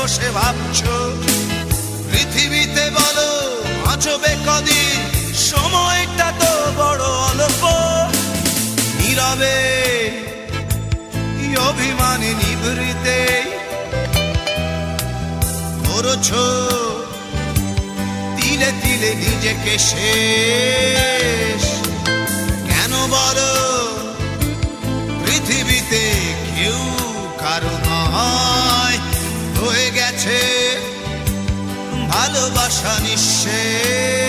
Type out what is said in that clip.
বসে ভাবছো পৃথিবীতে বলো বাঁচবে কদিন, সময়টা তো বড় অল্প। নীরবে অভিমানে নিভৃতে করছো তিলে তিলে নিজেকে শেষ। কেন বলো পৃথিবীতে কেউ কারো নয়, হয়ে গেছে ভালোবাসা নিঃশেষ।